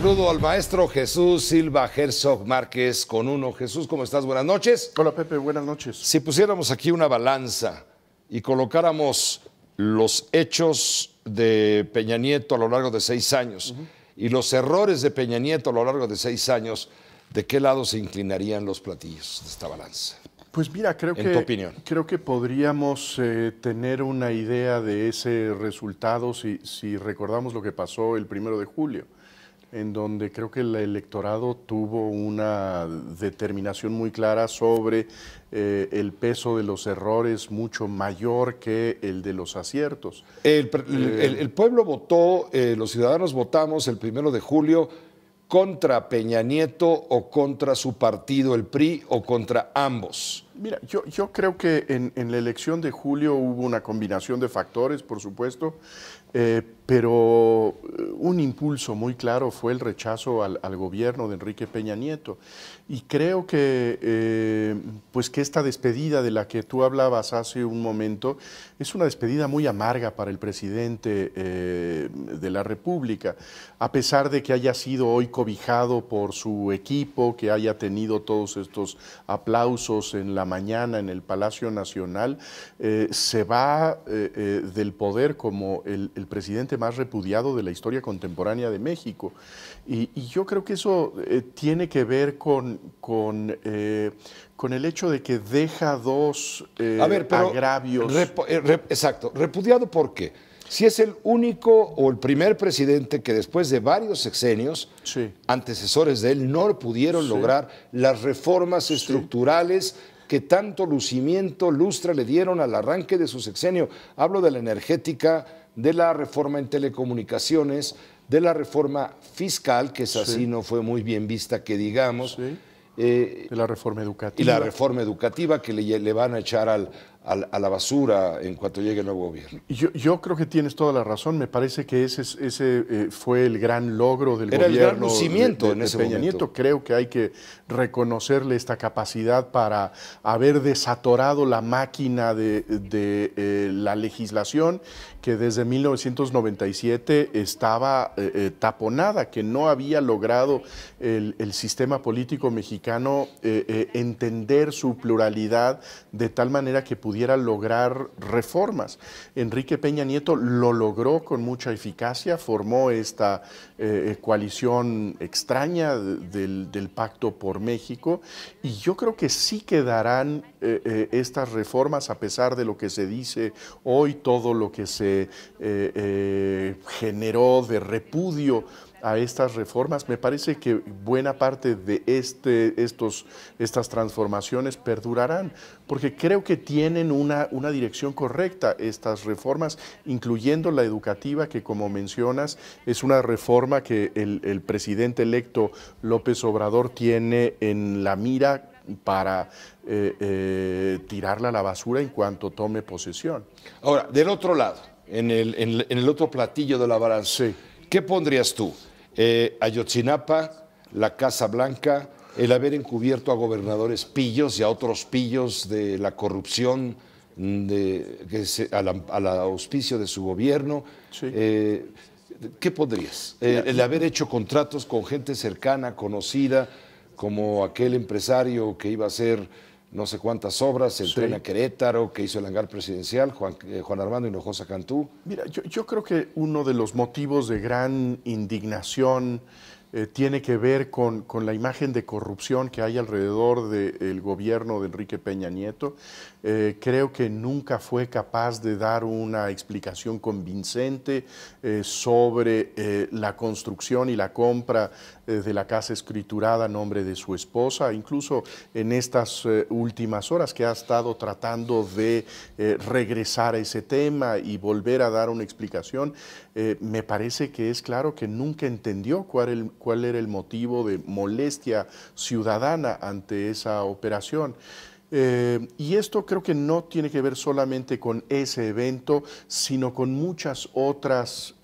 Saludo al maestro Jesús Silva Herzog Márquez con uno. Jesús, ¿cómo estás? Buenas noches. Hola Pepe, buenas noches. Si pusiéramos aquí una balanza y colocáramos los hechos de Peña Nieto a lo largo de 6 años y los errores de Peña Nieto a lo largo de 6 años, ¿de qué lado se inclinarían los platillos de esta balanza? Pues mira, creo que podríamos tener una idea de ese resultado si recordamos lo que pasó el 1 de julio, en donde creo que el electorado tuvo una determinación muy clara sobre el peso de los errores mucho mayor que el de los aciertos. El pueblo votó, los ciudadanos votamos el 1 de julio contra Peña Nieto o contra su partido, el PRI, o contra ambos. Mira, yo creo que en la elección de julio hubo una combinación de factores, por supuesto, pero un impulso muy claro fue el rechazo al gobierno de Enrique Peña Nieto. Y creo que, pues que esta despedida de la que tú hablabas hace un momento es una despedida muy amarga para el presidente de la República, a pesar de que haya sido hoy cobijado por su equipo, que haya tenido todos estos aplausos en la mañana en el Palacio Nacional, se va del poder como el presidente más repudiado de la historia contemporánea de México. Y yo creo que eso tiene que ver con el hecho de que deja dos agravios. Exacto. ¿Repudiado por qué? Si es el único o el primer presidente que después de varios sexenios, antecesores de él, no pudieron lograr las reformas estructurales que tanto lucimiento, lustre le dieron al arranque de su sexenio. Hablo de la energética, de la reforma en telecomunicaciones, de la reforma fiscal, que esa sí no fue muy bien vista, que digamos. De la reforma educativa. Y la reforma educativa que le van a echar a la basura en cuanto llegue el nuevo gobierno. Yo creo que tienes toda la razón. Me parece que ese fue el gran logro del Era gobierno el gran lucimiento en ese Peña momento. Nieto. Creo que hay que reconocerle esta capacidad para haber desatorado la máquina de la legislación que desde 1997 estaba taponada, que no había logrado el sistema político mexicano entender su pluralidad de tal manera que pudiera lograr reformas. Enrique Peña Nieto lo logró con mucha eficacia, formó esta coalición extraña del Pacto por México, y yo creo que sí quedarán estas reformas, a pesar de lo que se dice hoy, todo lo que se generó de repudio a estas reformas. Me parece que buena parte de estas transformaciones perdurarán, porque creo que tienen una dirección correcta estas reformas, incluyendo la educativa, que como mencionas es una reforma que el presidente electo López Obrador tiene en la mira para tirarla a la basura en cuanto tome posesión. Ahora, del otro lado, en el otro platillo de la balanza, ¿qué pondrías tú? Ayotzinapa, la Casa Blanca, el haber encubierto a gobernadores pillos y a otros pillos de la corrupción al auspicio de su gobierno. ¿Qué pondrías? El haber hecho contratos con gente cercana, conocida, como aquel empresario que iba a hacer no sé cuántas obras, el tren a Querétaro, que hizo el hangar presidencial, Juan Armando Hinojosa Cantú. Mira, yo creo que uno de los motivos de gran indignación tiene que ver con la imagen de corrupción que hay alrededor del gobierno de Enrique Peña Nieto. Creo que nunca fue capaz de dar una explicación convincente sobre la construcción y la compra de la casa escriturada a nombre de su esposa, incluso en estas últimas horas que ha estado tratando de regresar a ese tema y volver a dar una explicación. Me parece que es claro que nunca entendió cuál era el motivo de molestia ciudadana ante esa operación. Y esto creo que no tiene que ver solamente con ese evento, sino con muchos otros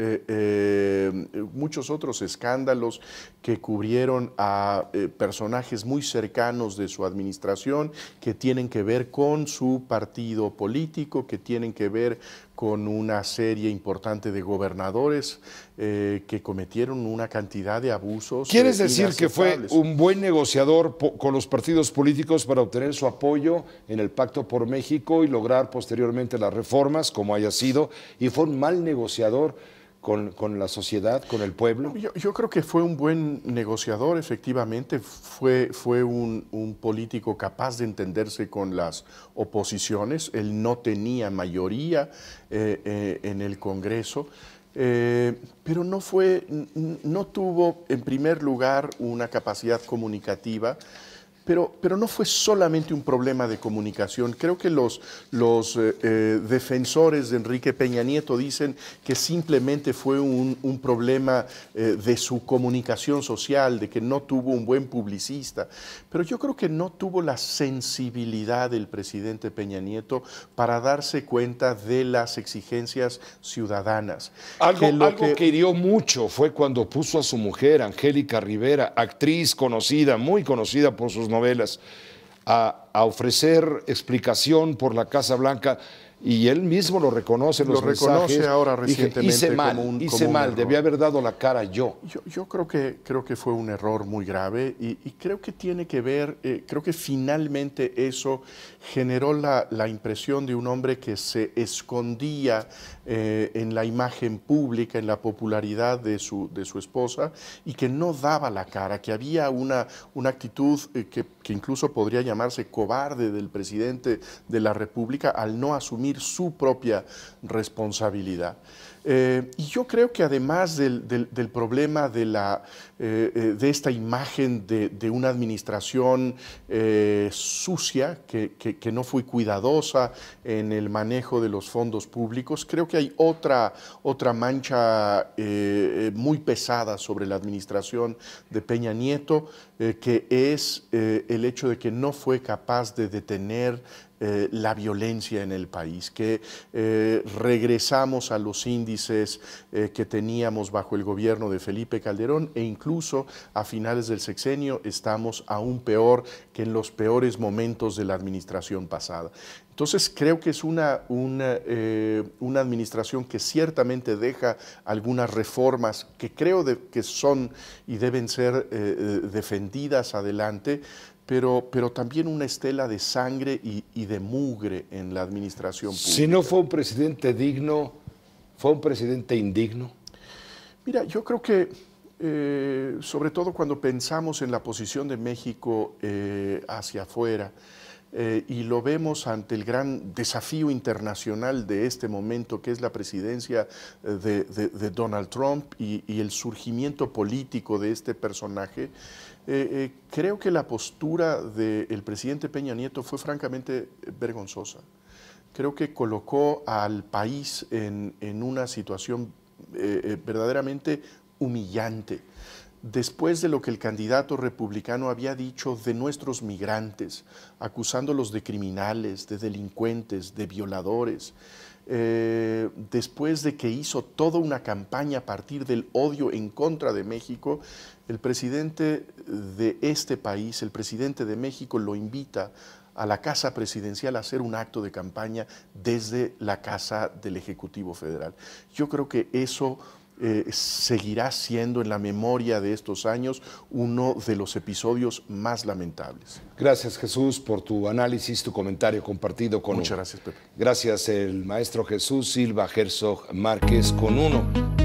escándalos que cubrieron a personajes muy cercanos de su administración, que tienen que ver con su partido político, que tienen que ver con una serie importante de gobernadores que cometieron una cantidad de abusos. ¿Quieres decir que fue un buen negociador con los partidos políticos para obtener su apoyo en el Pacto por México y lograr posteriormente las reformas, como haya sido, y fue un mal negociador con la sociedad, con el pueblo? Yo creo que fue un buen negociador, efectivamente. Fue un político capaz de entenderse con las oposiciones. Él no tenía mayoría en el Congreso, pero no tuvo, en primer lugar, una capacidad comunicativa. Pero no fue solamente un problema de comunicación. Creo que los defensores de Enrique Peña Nieto dicen que simplemente fue un problema de su comunicación social, de que no tuvo un buen publicista. Pero yo creo que no tuvo la sensibilidad del presidente Peña Nieto para darse cuenta de las exigencias ciudadanas. Algo que hirió mucho fue cuando puso a su mujer, Angélica Rivera, actriz conocida, muy conocida por sus novelas, a ofrecer explicación por la Casa Blanca, y él mismo lo reconoce en los mensajes. Lo reconoce ahora recientemente. Hice mal, debía haber dado la cara yo. Yo creo que fue un error muy grave y creo que tiene que ver, creo que finalmente eso generó la impresión de un hombre que se escondía en la imagen pública, en la popularidad de su esposa, y que no daba la cara, que había una actitud que incluso podría llamarse cobarde del presidente de la República al no asumir su propia responsabilidad. Y yo creo que además del problema de esta imagen de una administración sucia, que no fue cuidadosa en el manejo de los fondos públicos, creo que hay otra mancha muy pesada sobre la administración de Peña Nieto, que es el hecho de que no fue capaz de detener la violencia en el país, que regresamos a los índices que teníamos bajo el gobierno de Felipe Calderón, e incluso a finales del sexenio estamos aún peor que en los peores momentos de la administración pasada. Entonces creo que es una administración que ciertamente deja algunas reformas que creo que son y deben ser defendidas adelante, pero también una estela de sangre y de mugre en la administración pública. Si no fue un presidente digno, ¿fue un presidente indigno? Mira, yo creo que sobre todo cuando pensamos en la posición de México hacia afuera, y lo vemos ante el gran desafío internacional de este momento, que es la presidencia de Donald Trump y el surgimiento político de este personaje, creo que la postura del presidente Peña Nieto fue francamente vergonzosa. Creo que colocó al país en una situación verdaderamente humillante. Después de lo que el candidato republicano había dicho de nuestros migrantes, acusándolos de criminales, de delincuentes, de violadores, después de que hizo toda una campaña a partir del odio en contra de México, el presidente de este país, el presidente de México, lo invita a la Casa Presidencial a hacer un acto de campaña desde la Casa del Ejecutivo Federal. Yo creo que eso seguirá siendo en la memoria de estos años uno de los episodios más lamentables. Gracias, Jesús, por tu análisis, tu comentario compartido con Muchas gracias, Pepe. Gracias, el maestro Jesús Silva Herzog Márquez con uno.